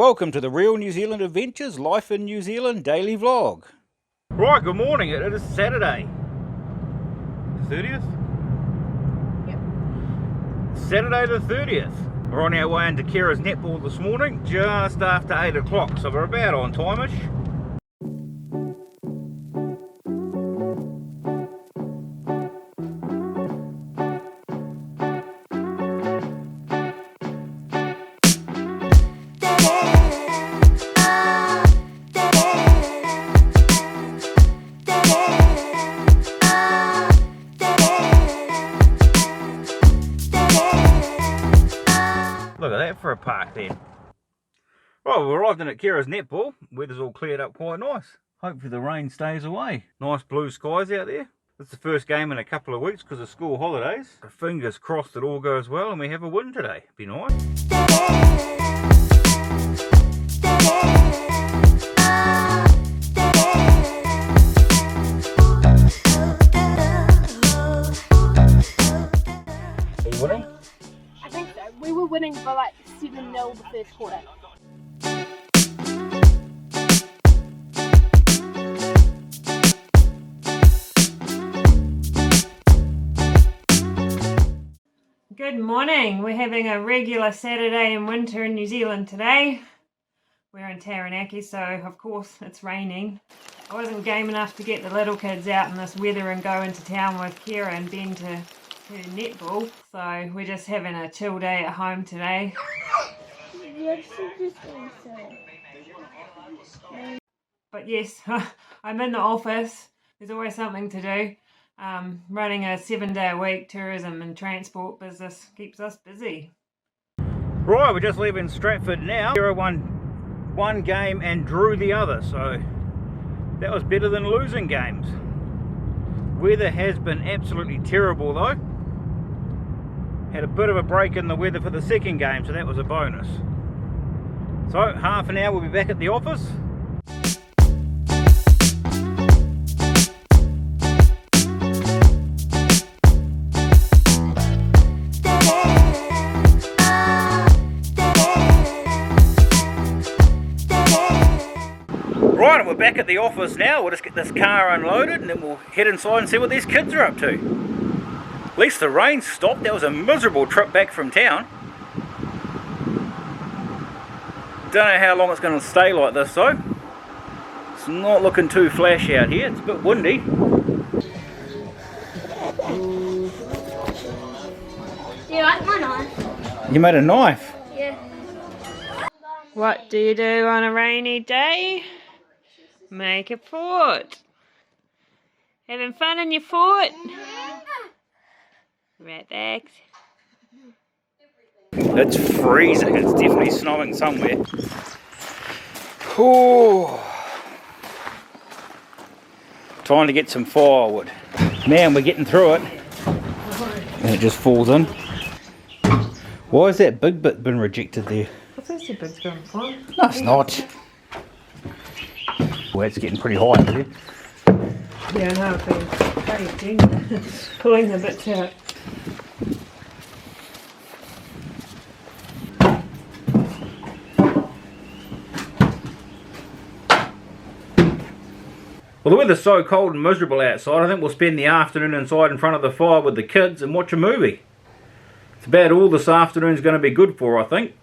Welcome to the Real New Zealand Adventures Life in New Zealand daily vlog. Right, good morning. It is Saturday. The 30th? Yep. Saturday the 30th. We're on our way into Kira's netball this morning, just after 8 o'clock, so we're about on time-ish. Look at that for a park then. Well, we've arrived in at Kira's netball. Weather's all cleared up quite nice. Hopefully the rain stays away. Nice blue skies out there. It's the first game in a couple of weeks because of school holidays. So fingers crossed it all goes well and we have a win today. Be nice. Are you winning? I think so. We were winning by like 7-0 the first quarter. Good morning. We're having a regular Saturday in winter in New Zealand today. We're in Taranaki, so of course it's raining. I wasn't game enough to get the little kids out in this weather and go into town with Kira and Ben to netball, so we're just having a chill day at home today. But yes, I'm in the office. There's always something to do. Running a 7-day-a-week tourism and transport business keeps us busy. Right, we're just leaving Stratford now. Kira won one game and drew the other, so that was better than losing games. Weather has been absolutely terrible though. Had a bit of a break in the weather for the second game, so that was a bonus. So half an hour we'll be back at the office. Right, and we're back at the office now. We'll just get this car unloaded and then we'll head inside and see what these kids are up to. At least the rain stopped. That was a miserable trip back from town. Don't know how long it's going to stay like this though. It's not looking too flashy out here. It's a bit windy. Do you like my knife? You made a knife? Yeah. What do you do on a rainy day? Make a fort. Having fun in your fort? Right back. It's freezing. It's definitely snowing somewhere. Ooh. Trying to get some firewood. Man, we're getting through it. And it just falls in. Why has that big bit been rejected there? What's this a big going for? No, it's not. Well, it's getting pretty high there. Yeah, no, I've been pretty pulling the bits out. Well, the weather's so cold and miserable outside, I think we'll spend the afternoon inside in front of the fire with the kids and watch a movie. It's about all this afternoon's going to be good for, I think.